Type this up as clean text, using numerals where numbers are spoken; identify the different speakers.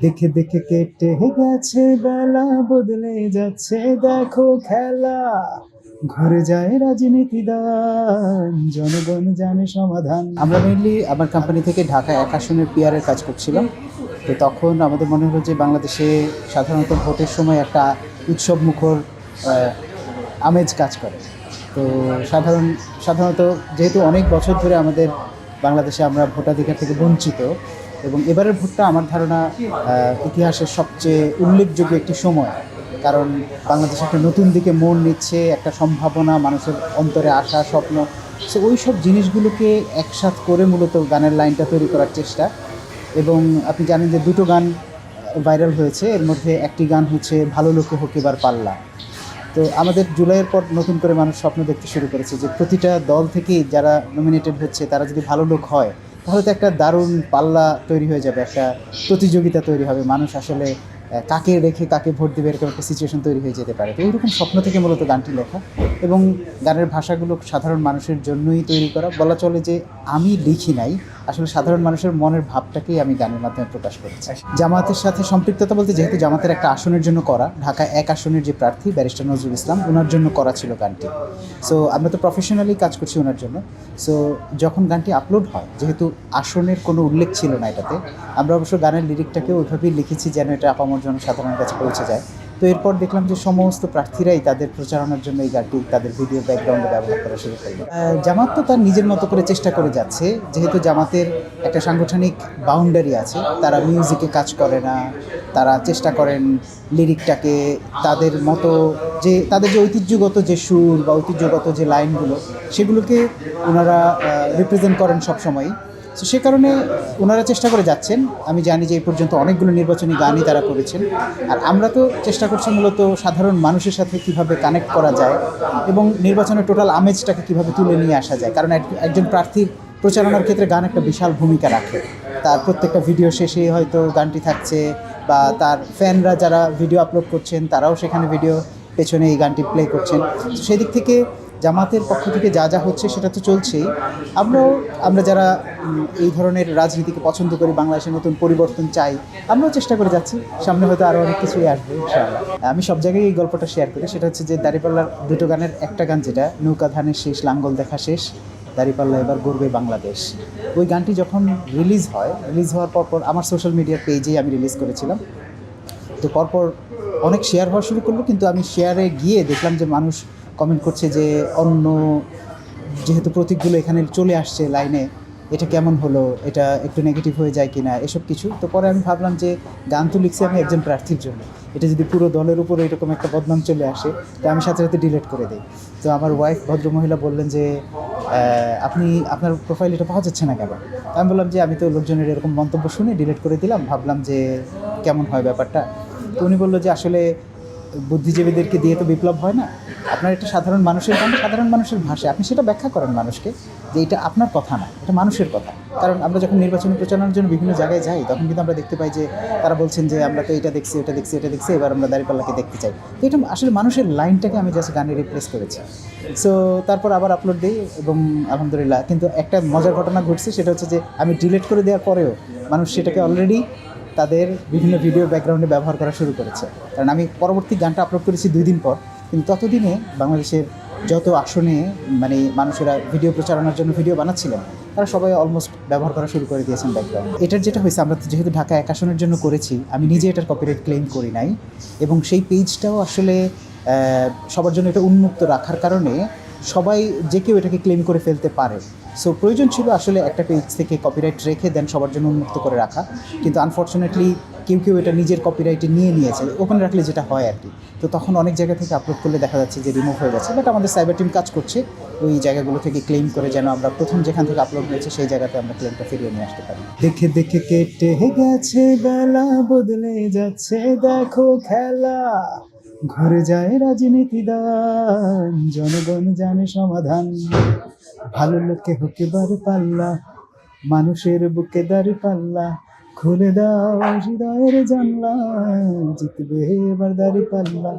Speaker 1: দেখে দেখে কেটে গেছে বেলা, বদলে যাচ্ছে দেখো খেলা। ঘুরে যায় রাজনীতি দান, জনগণ জানে সমাধান। আমরা মেইনলি আমার কোম্পানি থেকে ঢাকা ১ আসনের পিআরের কাজ করছিলাম। তো তখন আমাদের মনে হলো যে বাংলাদেশে সাধারণত ভোটের সময় একটা উৎসব মুখর আমেজ কাজ করে। তো সাধারণত যেহেতু অনেক বছর ধরে আমাদের বাংলাদেশে আমরা ভোটাধিকার থেকে বঞ্চিত, এবং এবারের ভোটটা আমার ধারণা ইতিহাসের সবচেয়ে উল্লেখযোগ্য একটি সময়। কারণ বাংলাদেশ একটা নতুন দিকে মোড় নিচ্ছে, একটা সম্ভাবনা, মানুষের অন্তরে আশা, স্বপ্ন। সো ওই সব জিনিসগুলোকে একসাথ করে মূলত গানের লাইনটা তৈরি করার চেষ্টা। এবং আপনি জানেন যে দুটো গান ভাইরাল হয়েছে, এর মধ্যে একটি গান হচ্ছে ভালো লোকে হোক এবার পাল্লা। তো আমাদের জুলাইয়ের পর নতুন করে মানুষ স্বপ্ন দেখতে শুরু করেছে যে প্রতিটা দল থেকেই যারা নমিনেটেড হচ্ছে তারা যদি ভালো লোক হয়, তাহলে তো একটা দারুণ পাল্লা তৈরি হয়ে যাবে, একটা প্রতিযোগিতা তৈরি হবে, মানুষ আসলে কাকে রেখে কাকে ভোট দেবে এরকম একটা সিচুয়েশন তৈরি হয়ে যেতে পারে। তো এইরকম স্বপ্ন থেকে মূলত গানটি লেখা, এবং গানের ভাষাগুলো সাধারণ মানুষের জন্যই তৈরি করা। বলা চলে যে আমি লিখি নাই, আসলে সাধারণ মানুষের মনের ভাবটাকেই আমি গানের মাধ্যমে প্রকাশ করেছি। জামাতের সাথে সম্পৃক্ততা বলতে, যেহেতু জামাতের একটা আসনের জন্য করা, ঢাকা ১ আসনের যে প্রার্থী ব্যারিস্টার নজরুল ইসলাম, ওনার জন্য করা ছিল গানটি। সো আমরা তো প্রফেশনালি কাজ করছি ওনার জন্য। সো যখন গানটি আপলোড হয়, যেহেতু আসনের কোনো উল্লেখ ছিল না এটাতে, আমরা অবশ্য গানের লিরিকটাকেও ওইভাবেই লিখেছি যেন এটা আপামর জনসাধারণের কাছে পৌঁছে যায়। তো এরপর দেখলাম যে সমস্ত প্রার্থীরাই তাদের প্রচারণার জন্য এই গানটি তাদের ভিডিও ব্যাকগ্রাউন্ডে ব্যবহার করা শুরু করলো। জামাত তো তার নিজের মতো করে চেষ্টা করে যাচ্ছে, যেহেতু জামাতের একটা সাংগঠনিক বাউন্ডারি আছে, তারা মিউজিকে কাজ করে না, তারা চেষ্টা করেন লিরিকটাকে তাদের মতো, যে তাদের যে ঐতিহ্যগত যে সুর বা ঐতিহ্যগত যে লাইনগুলো, সেগুলোকে ওনারা রিপ্রেজেন্ট করেন সবসময়ই। তো সে কারণে ওনারা চেষ্টা করে যাচ্ছেন। আমি জানি যে এই পর্যন্ত অনেকগুলো নির্বাচনী গানই তারা করেছেন, আর আমরা তো চেষ্টা করছি মূলত সাধারণ মানুষের সাথে কীভাবে কানেক্ট করা যায় এবং নির্বাচনের টোটাল আমেজটাকে কীভাবে তুলে নিয়ে আসা যায়। কারণ একজন প্রার্থীর প্রচারণার ক্ষেত্রে গান একটা বিশাল ভূমিকা রাখে। তার প্রত্যেকটা ভিডিও শেষে হয়তো গানটি থাকছে, বা তার ফ্যানরা যারা ভিডিও আপলোড করছেন তারাও সেখানে ভিডিও পেছনে এই গানটি প্লে করছেন। সেদিক থেকে জামাতের পক্ষ থেকে যা যা হচ্ছে সেটা তো চলছেই। আমরা যারা এই ধরনের রাজনীতিকে পছন্দ করি, বাংলাদেশের নতুন পরিবর্তন চাই, আমরাও চেষ্টা করে যাচ্ছি। সামনে হয়তো আরও অনেক কিছুই আসবে ইনশাআল্লাহ। আমি সব জায়গায় এই গল্পটা শেয়ার করি, সেটা হচ্ছে যে দাঁড়িপাল্লার দুটো গানের একটা গান, যেটা নৌকা ধানের শেষ লাঙ্গল দেখা শেষ, দাঁড়িপাল্লা এবার গড়বে বাংলাদেশ, ওই গানটি যখন রিলিজ হওয়ার পর আমার সোশ্যাল মিডিয়ার পেজেই আমি রিলিজ করেছিলাম। তো পরপর অনেক শেয়ার হওয়া শুরু করলো, কিন্তু আমি শেয়ারে গিয়ে দেখলাম যে মানুষ কমেন্ট করছে যে অন্য, যেহেতু প্রতীকগুলো এখানে চলে আসছে লাইনে, এটা কেমন হলো, এটা একটু নেগেটিভ হয়ে যায় কিনা, এসব কিছু। তো পরে আমি ভাবলাম যে গান তো লিখছি আমি একজন প্রার্থীর জন্য, এটা যদি পুরো দলের উপরে এরকম একটা বদনাম চলে আসে, তো আমি সাথে সাথে ডিলিট করে দিই। তো আমার ওয়াইফ ভদ্রমহিলা বললেন যে আপনি আপনার প্রোফাইল এটা পাওয়া যাচ্ছে না কেন? আমি বললাম যে আমি তো লোকজনের এরকম মন্তব্য শুনে ডিলিট করে দিলাম, ভাবলাম যে কেমন হয় ব্যাপারটা। তো উনি বললো যে আসলে বুদ্ধিজীবীদেরকে দিয়ে তো বিপ্লব হয় না, আপনার একটা সাধারণ মানুষের গান, সাধারণ মানুষের ভাষায় আপনি সেটা ব্যাখ্যা করেন মানুষকে যে এটা আপনার কথা না, এটা মানুষের কথা। কারণ আমরা যখন নির্বাচনী প্রচারণার জন্য বিভিন্ন জায়গায় যাই, তখন কিন্তু আমরা দেখতে পাই যে তারা বলছেন যে আমরা তো এটা দেখছি, এটা দেখছি, এটা দেখছি, এবার আমরা দাঁড়িপাল্লাকে দেখতে চাই। তো এটা আসলে মানুষের লাইনটাকে আমি জাস্ট গানে রিপ্লেস করেছি। সো তারপর আবার আপলোড দিই, এবং আলহামদুলিল্লাহ। কিন্তু একটা মজার ঘটনা ঘটছে, সেটা হচ্ছে যে আমি ডিলিট করে দেওয়ার পরেও মানুষ সেটাকে অলরেডি তাদের বিভিন্ন ভিডিও ব্যাকগ্রাউন্ডে ব্যবহার করা শুরু করেছে। কারণ আমি পরবর্তী গানটা আপলোড করেছি 2 দিন পর, কিন্তু ততদিনে বাংলাদেশের যত আসনে মানে মানুষেরা ভিডিও প্রচারণার জন্য ভিডিও বানাচ্ছিলেন, তারা সবাই অলমোস্ট ব্যবহার করা শুরু করে দিয়েছেন ব্যাকগ্রাউন্ড। এটার যেটা হয়েছে, আমরা যেহেতু ঢাকা 1 আসনের জন্য করেছি, আমি নিজে এটার কপিরাইট ক্লেম করি নাই, এবং সেই পেজটাও আসলে সবার জন্য এটা উন্মুক্ত রাখার কারণে সবাই যে কেউ এটাকে ক্লেম করে ফেলতে পারে। সো প্রয়োজন ছিল আসলে একটা পেজ থেকে কপিরাইট রেখে দেন সবার জন্য উন্মুক্ত করে রাখা, কিন্তু আনফর্চুনেটলি কেউ এটা নিজের কপিরাইটে নিয়ে নিয়েছে, ওপেন রাখলে যেটা হয় আর কি। তো তখন অনেক জায়গা থেকে আপলোড করলে দেখা যাচ্ছে যে রিমুভ হয়ে যাচ্ছে, বাট আমাদের সাইবার টিম কাজ করছে ওই জায়গাগুলো থেকে ক্লেম করে, যেন আমরা প্রথম যেখান থেকে আপলোড হয়েছে সেই জায়গাতে আমরা ক্লেমটা ফিরিয়ে নিয়ে আসতে পারি। দেখে দেখে কেটে গেছে বেলা, বদলে যাচ্ছে দেখো খেলা। ঘুরে যায় রাজনীতি দান, জনগণ জানে সমাধান। ভালো লোকে হোক এবার পাল্লা, মানুষের বুকে দাঁড়ি পাল্লা। খুলে দাও হৃদয়ের জানলা, জিতবে এবার দাঁড়ি পাল্লা।